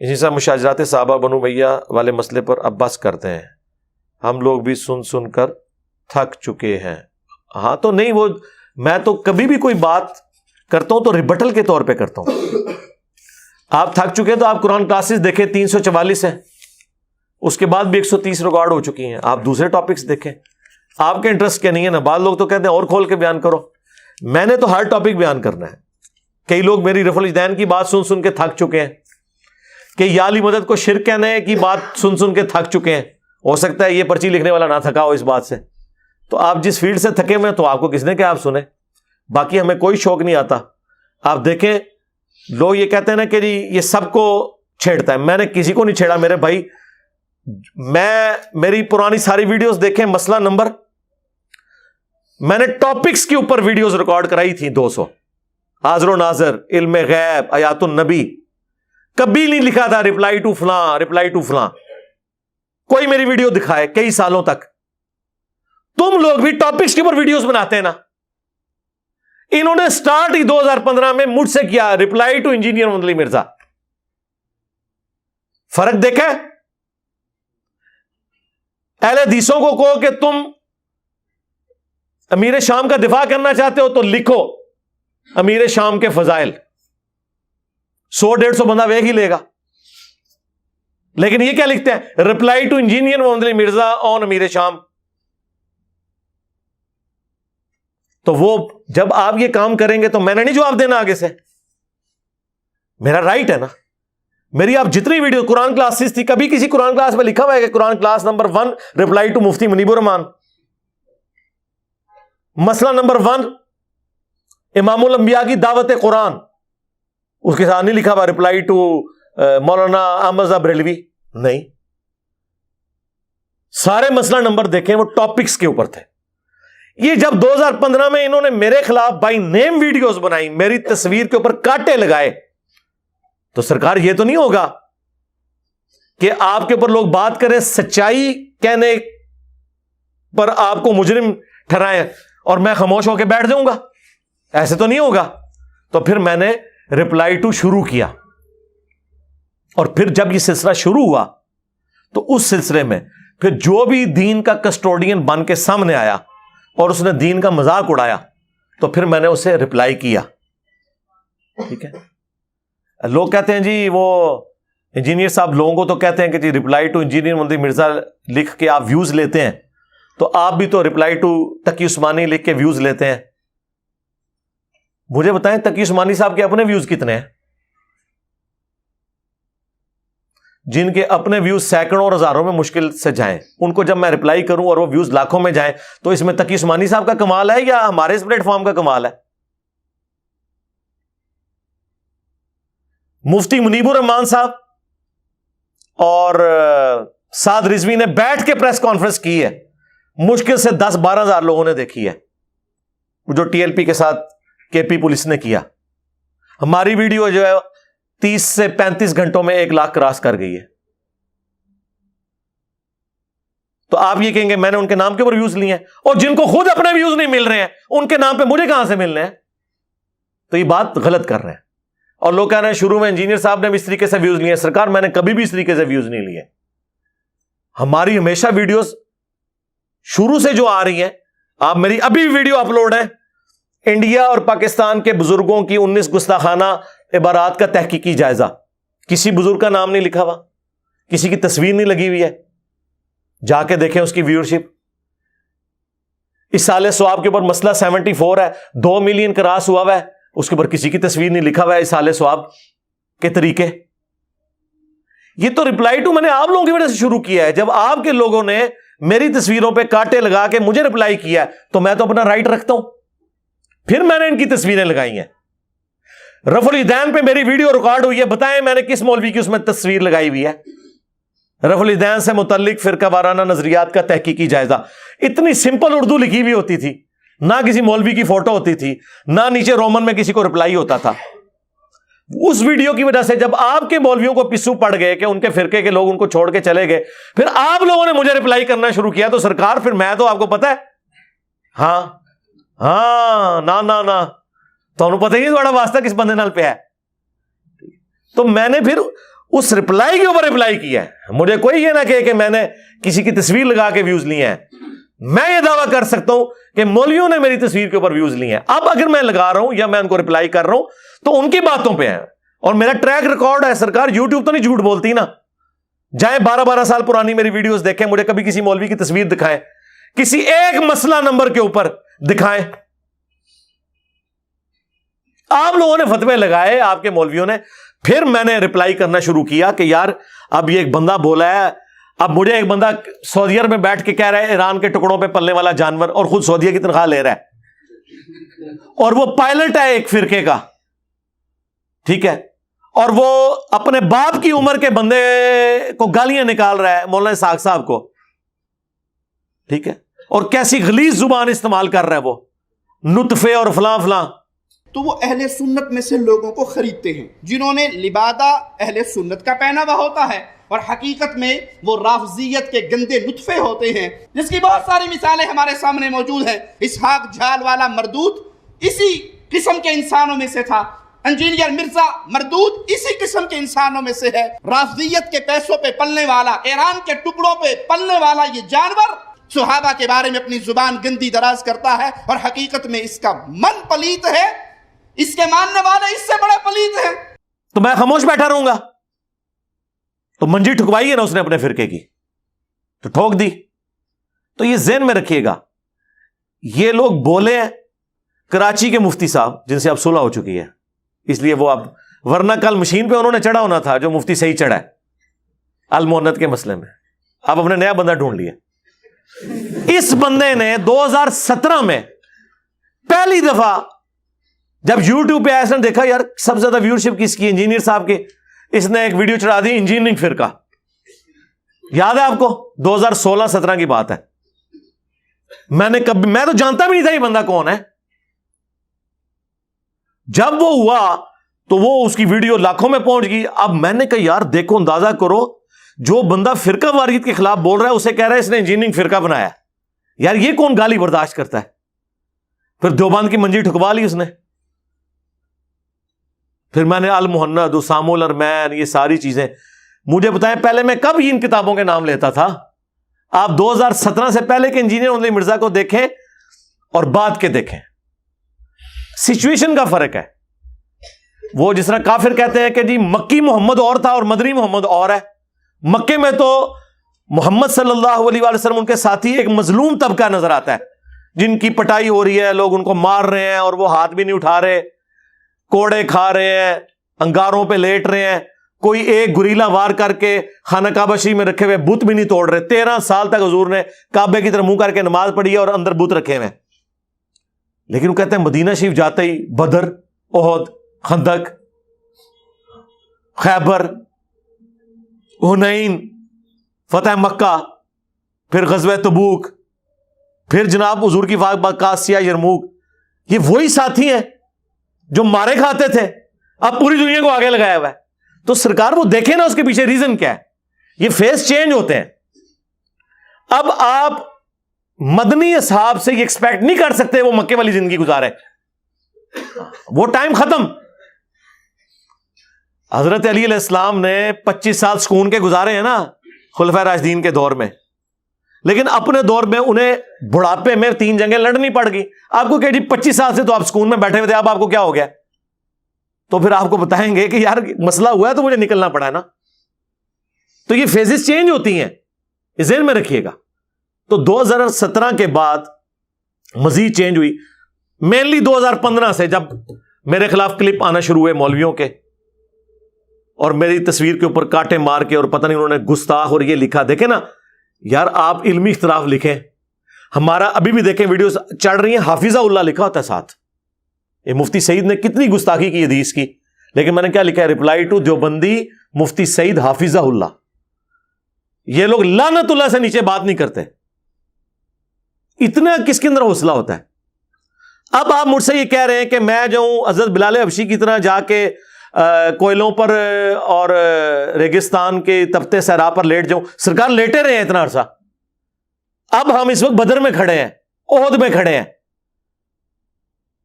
اسی طرح مشاجرات صحابہ بنو امیہ والے مسئلے پر اب بس کرتے ہیں، ہم لوگ بھی سن سن کر تھک چکے ہیں۔ ہاں تو نہیں، وہ میں تو کبھی بھی کوئی بات کرتا ہوں تو ریبٹل کے طور پہ کرتا ہوں۔ آپ تھک چکے تو آپ قرآن کلاسز دیکھیں، 344 ہیں، اس کے بعد بھی 130 ریکارڈ ہو چکی ہیں، آپ دوسرے ٹاپکس دیکھیں۔ آپ کے انٹرسٹ کیا نہیں ہے نا، بعض لوگ تو کہتے ہیں اور کھول کے بیان کرو، میں نے تو ہر ٹاپک بیان کرنا ہے۔ کئی لوگ میری رفع الیدین کی بات سن سن کے تھک چکے ہیں، کہ یا علی مدد کو شرک کہنے کی بات سن سن کے تھک چکے ہیں۔ ہو سکتا ہے یہ پرچی لکھنے والا نہ تھکا ہو اس بات سے، تو آپ جس فیلڈ سے تھکے ہوئے تو آپ کو کس نے کہا آپ سنیں؟ باقی ہمیں کوئی شوق نہیں آتا۔ آپ دیکھیں لوگ یہ کہتے ہیں نا کہ جی یہ سب کو چھیڑتا ہے، میں نے کسی کو نہیں چھیڑا میرے بھائی۔ میری پرانی ساری ویڈیوز دیکھیں، مسئلہ نمبر، میں نے ٹاپکس کے اوپر ویڈیوز ریکارڈ کرائی تھی 200، حاضر و ناظر، علم غیب، آیات النبی، کبھی نہیں لکھا تھا ریپلائی ٹو فلاں ریپلائی ٹو فلاں۔ کوئی میری ویڈیو دکھائے کئی سالوں تک۔ تم لوگ بھی ٹاپکس کے اوپر ویڈیوز بناتے ہیں نا، انہوں نے سٹارٹ ہی 2015 میں مجھ سے کیا، ریپلائی ٹو انجینئر محمد علی مرزا۔ فرق دیکھا؟ اہل حدیثوں کو کہو کہ تم امیر شام کا دفاع کرنا چاہتے ہو تو لکھو امیر شام کے فضائل، 100-150 بندہ ویک ہی لے گا۔ لیکن یہ کیا لکھتے ہیں؟ ریپلائی ٹو انجینئر محمد علی مرزا آن امیر شام۔ تو وہ جب آپ یہ کام کریں گے تو میں نے نہیں جواب دینا آگے سے، میرا رائٹ ہے نا۔ میری آپ جتنی ویڈیو قرآن کلاسز تھی، کبھی کسی قرآن کلاس میں لکھا ہوا ہے کہ قرآن کلاس نمبر 1 ریپلائی ٹو مفتی منیب الرحمان، مسئلہ نمبر 1 امام الانبیاء کی دعوت قرآن، اس کے ساتھ نہیں لکھا ہوا ریپلائی ٹو مولانا احمد رضا بریلوی؟ نہیں، سارے مسئلہ نمبر دیکھیں وہ ٹاپکس کے اوپر تھے۔ یہ جب 2015 میں انہوں نے میرے خلاف بائی نیم ویڈیوز بنائی، میری تصویر کے اوپر کانٹے لگائے، تو سرکار یہ تو نہیں ہوگا کہ آپ کے اوپر لوگ بات کریں، سچائی کہنے پر آپ کو مجرم ٹھہرائیں اور میں خاموش ہو کے بیٹھ جاؤں گا؟ ایسے تو نہیں ہوگا۔ تو پھر میں نے ریپلائی ٹو شروع کیا، اور پھر جب یہ سلسلہ شروع ہوا تو اس سلسلے میں پھر جو بھی دین کا کسٹوڈین بن کے سامنے آیا اور اس نے دین کا مذاق اڑایا تو پھر میں نے اسے ریپلائی کیا۔ ٹھیک ہے، لوگ کہتے ہیں جی وہ انجینئر صاحب، لوگوں کو تو کہتے ہیں کہ جی ریپلائی ٹو انجینئر محمد مرزا لکھ کے آپ ویوز لیتے ہیں، تو آپ بھی تو ریپلائی ٹو تقی عثمانی لکھ کے ویوز لیتے ہیں۔ مجھے بتائیں تقی عثمانی صاحب کے اپنے ویوز کتنے ہیں؟ جن کے اپنے ویوز سینکڑوں اور ہزاروں میں مشکل سے جائیں، ان کو جب میں ریپلائی کروں اور وہ ویوز لاکھوں میں جائیں، تو اس میں تقی عثمانی صاحب کا کمال ہے یا ہمارے اس پلیٹ فارم کا کمال ہے؟ مفتی منیب الرحمان صاحب اور سعد رضوی نے بیٹھ کے پریس کانفرنس کی ہے، مشکل سے 10-12 ہزار لوگوں نے دیکھی ہے، جو ٹی ایل پی کے ساتھ کے پی پولیس نے کیا۔ ہماری ویڈیو جو ہے 30 سے 35 گھنٹوں میں 1 لاکھ کراس کر گئی ہے۔ تو آپ یہ کہیں گے میں نے ان کے نام کے اوپر ویوز لیے ہیں، اور جن کو خود اپنے ویوز نہیں مل رہے ہیں ان کے نام پہ مجھے کہاں سے ملنے ہیں؟ تو یہ بات غلط کر رہے ہیں۔ اور لوگ کہہ رہے ہیں شروع میں انجینئر صاحب نے بھی اس طریقے سے ویوز لیے ہیں۔ سرکار میں نے کبھی بھی اس طریقے سے ویوز نہیں لیے۔ ہماری ہمیشہ ویڈیوز شروع سے جو آ رہی ہیں، آپ میری ابھی ویڈیو اپلوڈ ہے، انڈیا اور پاکستان کے بزرگوں کی 19 گستاخانہ عبارات کا تحقیقی جائزہ، کسی بزرگ کا نام نہیں لکھا ہوا، کسی کی تصویر نہیں لگی ہوئی ہے، جا کے دیکھیں اس کی ویورشپ۔ اصالہ ثواب کے اوپر مسئلہ 74 ہے، 2 ملین کراس ہوا ہے، اس کے اوپر کسی کی تصویر نہیں لکھا ہوا ہے اصالہ ثواب کے طریقے۔ یہ تو ریپلائی ٹو میں نے آپ لوگوں کی وجہ سے شروع کیا ہے۔ جب آپ کے لوگوں نے میری تصویروں پہ کانٹے لگا کے مجھے ریپلائی کیا ہے تو میں تو اپنا رائٹ رکھتا ہوں، پھر میں نے ان کی تصویریں لگائی ہیں۔ رفع الیدین پہ میری ویڈیو ریکارڈ ہوئی ہے، بتائیں میں نے کس مولوی کی اس میں تصویر لگائی ہوئی ہے؟ رفع الیدین سے متعلق فرقہ وارانہ نظریات کا تحقیقی جائزہ، اتنی سمپل اردو لکھی ہوئی ہوتی تھی، نہ کسی مولوی کی فوٹو ہوتی تھی، نہ نیچے رومن میں کسی کو ریپلائی ہوتا تھا۔ اس ویڈیو کی وجہ سے جب آپ کے مولویوں کو پسو پڑ گئے کہ ان کے فرقے کے لوگ ان کو چھوڑ کے چلے گئے، پھر آپ لوگوں نے مجھے ریپلائی کرنا شروع کیا، تو سرکار پھر میں تو آپ کو پتا ہے، ہاں نہ تو انہوں پتہ ہی نہیں تھوڑا واسطہ کس بندے نال پہ ہے۔ تو میں نے پھر اس رپلائی کے اوپر رپلائی کیا ہے. مجھے کوئی یہ نہ کہے کہ میں نے کسی کی تصویر لگا کے ویوز لیے ہیں. میں یہ دعویٰ کر سکتا ہوں کہ مولویوں نے میری تصویر کے اوپر ویوز لیے ہیں. اب اگر میں لگا رہا ہوں یا میں ان کو رپلائی کر رہا ہوں تو ان کی باتوں پہ ہے, اور میرا ٹریک ریکارڈ ہے. سرکار یوٹیوب تو نہیں جھوٹ بولتی نا. جائیں 12 سال پرانی میری ویڈیوز دیکھیں, مجھے کبھی کسی مولوی کی تصویر دکھائیں, کسی ایک مسئلہ نمبر کے اوپر دکھائیں. آپ لوگوں نے فتوے لگائے, آپ کے مولویوں نے. پھر میں نے رپلائی کرنا شروع کیا کہ یار اب یہ ایک بندہ بولا ہے. اب مجھے ایک بندہ سعودیہ میں بیٹھ کے کہہ رہا ہے ایران کے ٹکڑوں پہ پلنے والا جانور, اور خود سعودیہ کی تنخواہ لے رہا ہے, اور وہ پائلٹ ہے ایک فرقے کا, ٹھیک ہے, اور وہ اپنے باپ کی عمر کے بندے کو گالیاں نکال رہا ہے, مولانا اسحاق صاحب کو, ٹھیک ہے, اور کیسی غلیظ زبان استعمال کر رہا ہے وہ, نطفے اور فلاں فلاں. تو وہ اہل سنت میں سے لوگوں کو خریدتے ہیں جنہوں نے لبادہ اہل سنت کا پہنا ہوا ہوتا ہے, اور حقیقت میں وہ رافضیت کے گندے نطفے ہوتے ہیں, جس کی بہت ساری مثالیں ہمارے سامنے موجود ہیں. اسحاق جھال والا مردود اسی قسم کے انسانوں میں سے تھا. انجینئر مرزا مردود اسی قسم کے انسانوں میں سے ہے. رافضیت کے پیسوں پہ پلنے والا, ایران کے ٹکڑوں پہ پلنے والا یہ جانور صحابہ کے بارے میں اپنی زبان گندی دراز کرتا ہے, اور حقیقت میں اس کا من پلیت ہے, اس کے ماننے والے اس سے بڑے پلیت ہیں. تو میں خاموش بیٹھا رہوں گا؟ تو منجی ٹھکوائی ہے نا اس نے اپنے فرقے کی, تو ٹھوک دی. تو یہ ذہن میں رکھیے گا, یہ لوگ بولے ہیں کراچی کے مفتی صاحب جن سے اب صلح ہو چکی ہے, اس لیے وہ اب, ورنہ کل مشین پہ انہوں نے چڑھا ہونا تھا جو مفتی صحیح چڑھا ہے المونت کے مسئلے میں. اب ہم نے نیا بندہ ڈھونڈ لیا. اس بندے نے 2017 میں پہلی دفعہ جب یوٹیوب پہ ایسا دیکھا یار سب سے زیادہ ویورشپ کس کی, انجینئر صاحب کی, اس نے ایک ویڈیو چڑھا دی انجینئرنگ فرقہ. یاد ہے آپ کو 2016-17 کی بات ہے. میں تو جانتا بھی نہیں تھا یہ بندہ کون ہے. جب وہ ہوا تو وہ اس کی ویڈیو لاکھوں میں پہنچ گئی. اب میں نے کہا یار دیکھو, اندازہ کرو, جو بندہ فرقہ واریت کے خلاف بول رہا ہے اسے کہہ رہا ہے اس نے انجینئرنگ فرقہ بنایا. یار یہ کون گالی برداشت کرتا ہے؟ پھر دیوبند کی منجی ٹھکوا لی اس نے. پھر میں نے المہند, اسام الارمین, یہ ساری چیزیں. مجھے بتائیں پہلے میں کب ان کتابوں کے نام لیتا تھا؟ آپ 2017 سے پہلے کے انجینئر علی مرزا کو دیکھیں اور بعد کے دیکھیں, سچویشن کا فرق ہے. وہ جس طرح کافر کہتے ہیں کہ جی مکی محمد اور تھا اور مدنی محمد اور ہے. مکے میں تو محمد صلی اللہ علیہ وسلم ان کے ساتھی ایک مظلوم طبقہ نظر آتا ہے جن کی پٹائی ہو رہی ہے, لوگ ان کو مار رہے ہیں اور وہ ہاتھ بھی نہیں اٹھا رہے, کوڑے کھا رہے ہیں, انگاروں پہ لیٹ رہے ہیں. کوئی ایک گریلا وار کر کے خانہ کعبہ شریف میں رکھے ہوئے بت بھی نہیں توڑ رہے. 13 سال تک حضور نے کعبے کی طرف منہ کر کے نماز پڑھی ہے اور اندر بت رکھے ہوئے. لیکن وہ کہتے ہیں مدینہ شریف جاتے ہی بدر, احد, خندق, خیبر, حنین, فتح مکہ, پھر غزوہ تبوک, پھر جناب حضور کی قادسیہ, یرموک, یہ وہی ساتھی ہیں جو مارے کھاتے تھے, اب پوری دنیا کو آگے لگایا ہوا ہے. تو سرکار وہ دیکھیں نا اس کے پیچھے ریزن کیا ہے. یہ فیس چینج ہوتے ہیں. اب آپ مدنی اصحاب سے یہ ایکسپیکٹ نہیں کر سکتے وہ مکے والی زندگی گزارے, وہ ٹائم ختم. حضرت علی علیہ السلام نے 25 سال سکون کے گزارے ہیں نا خلفائے راشدین کے دور میں, لیکن اپنے دور میں انہیں بڑھاپے میں 3 جنگیں لڑنی پڑ گئی. آپ کو کہ جی 25 سال سے تو آپ سکون میں بیٹھے ہوئے تھے, اب آپ کو کیا ہو گیا؟ تو پھر آپ کو بتائیں گے کہ یار مسئلہ ہوا ہے تو مجھے نکلنا پڑا ہے نا. تو یہ فیزز چینج ہوتی ہیں, اس ذہن میں رکھیے گا. تو 2017 کے بعد مزید چینج ہوئی, مینلی 2015 سے جب میرے خلاف کلپ آنا شروع ہوئے مولویوں کے, اور میری تصویر کے اوپر کاٹے مار کے, اور پتہ نہیں انہوں نے گستاخ اور یہ لکھا. دیکھیں نا یار, آپ علمی اختلاف لکھیں, ہمارا ابھی بھی دیکھیں ویڈیوز چڑھ رہی ہیں, حافظہ اللہ لکھا ہوتا ہے ساتھ. یہ مفتی سعید نے کتنی گستاخی کی حدیث کی, لیکن میں نے کیا لکھا ہے, رپلائی ٹو دیوبندی مفتی سعید حافظہ اللہ. یہ لوگ لعنت اللہ سے نیچے بات نہیں کرتے. اتنا کس کے اندر حوصلہ ہوتا ہے؟ اب آپ مجھ سے یہ کہہ رہے ہیں کہ میں جو ہوں حضرت بلال حبشی کی طرح جا کے کوئلوں پر اور ریگستان کے تپتے صحرا پر لیٹ جاؤں. سرکار لیٹے رہے ہیں اتنا عرصہ. اب ہم اس وقت بدر میں کھڑے ہیں, احد میں کھڑے ہیں,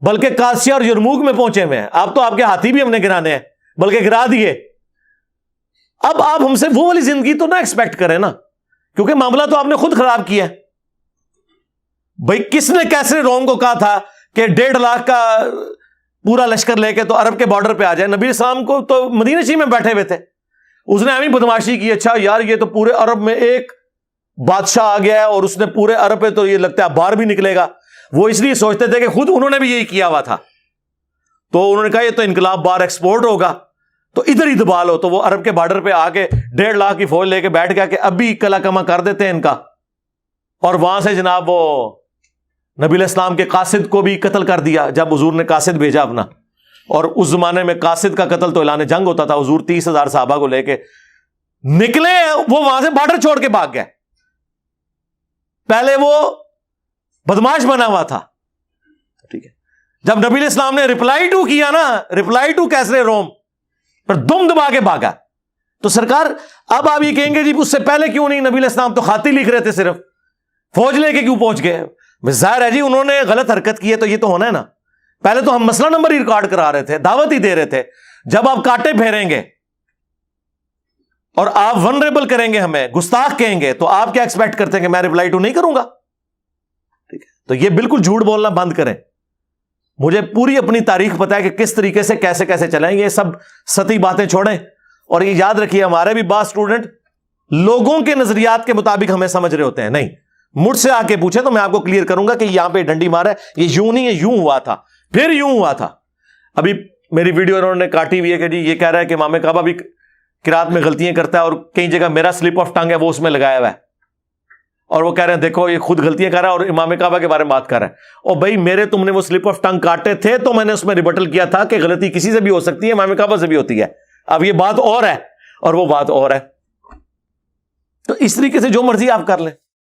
بلکہ قادسیہ اور یرموک میں پہنچے ہوئے ہیں. اب تو آپ کے ہاتھی بھی ہم نے گرانے ہیں, بلکہ گرا دیے. اب آپ ہم سے وہ والی زندگی تو نہ ایکسپیکٹ کریں نا، کیونکہ معاملہ تو آپ نے خود خراب کیا ہے. بھائی کس نے کیسرے روم کو کہا تھا کہ 1.5 لاکھ کا پورا لشکر لے کے تو عرب کے بارڈر پہ آ جائے؟ نبی اسلام کو تو مدینہ شریف میں بیٹھے ہوئے تھے، اس نے ایویں بدماشی کی، اچھا یار یہ تو پورے عرب میں ایک بادشاہ آ گیا ہے اور اس نے پورے عرب پہ تو یہ لگتا ہے باہر بھی نکلے گا. وہ اس لیے سوچتے تھے کہ خود انہوں نے بھی یہی کیا ہوا تھا، تو انہوں نے کہا یہ تو انقلاب باہر ایکسپورٹ ہوگا تو ادھر ہی دبا لو. تو وہ عرب کے بارڈر پہ آ کے 1.5 لاکھ کی فوج لے کے بیٹھ گیا کہ اب بھی کلا کما کر دیتے ہیں ان کا. اور وہاں سے جناب وہ نبی علیہ السلام کے قاصد کو بھی قتل کر دیا جب حضور نے قاصد بھیجا اپنا. اور اس زمانے میں قاصد کا قتل تو اعلان جنگ ہوتا تھا. حضور 30,000 صحابہ کو لے کے نکلے، وہ وہاں سے بارڈر چھوڑ کے بھاگ گئے. پہلے وہ بدماش بنا ہوا تھا، ٹھیک ہے. جب نبی علیہ السلام نے رپلائی ٹو کیا نا، رپلائی ٹو کیسرے روم پر دم دبا کے بھاگا. تو سرکار اب آپ یہ کہیں گے جی اس سے پہلے کیوں نہیں؟ نبی علیہ السلام تو خاطی لکھ رہے تھے، صرف فوج لے کے کیوں پہنچ گئے؟ ظاہر ہے جی انہوں نے غلط حرکت کی ہے تو یہ تو ہونا ہے نا. پہلے تو ہم مسئلہ نمبر ہی ریکارڈ کرا رہے تھے، دعوت ہی دے رہے تھے. جب آپ کاٹے پھیریں گے اور آپ ونریبل کریں گے، ہمیں گستاخ کہیں گے، تو آپ کیا ایکسپیکٹ کرتے ہیں کہ میں رپلائی ٹو نہیں کروں گا؟ ٹھیک ہے، تو یہ بالکل جھوٹ بولنا بند کریں. مجھے پوری اپنی تاریخ پتہ ہے کہ کس طریقے سے کیسے کیسے چلیں. یہ سب سطحی باتیں چھوڑیں اور یہ یاد رکھیے ہمارے بھی بعض اسٹوڈنٹ لوگوں کے نظریات کے مطابق ہمیں سمجھ رہے ہوتے ہیں. نہیں، مجھ سے آ کے پوچھے تو میں آپ کو کلیئر کروں گا کہ یہاں پہ ڈنڈی مارا ہے، یہ یوں نہیں، یہ یوں ہوا تھا، پھر یوں ہوا تھا. ابھی میری ویڈیو انہوں نے کاٹی ہوئی ہے کہ جی یہ کہہ رہا ہے کہ امام کعبہ بھی قرات میں غلطیاں کرتا ہے اور کئی جگہ میرا سلپ آف ٹنگ ہے وہ اس میں لگایا ہوا ہے، اور وہ کہہ رہے ہیں دیکھو یہ خود غلطیاں کر رہا ہے اور امام کعبہ کے بارے میں بات کر رہا ہے. اور بھائی میرے تم نے وہ سلپ آف ٹنگ کاٹے تھے تو میں نے اس میں ریبٹل کیا تھا کہ غلطی کسی سے بھی ہو سکتی ہے، امام کعبہ سے بھی ہوتی ہے. اب یہ بات اور ہے اور وہ بات اور ہے. تو اس طریقے سے جو مرضی آپ کر لیں.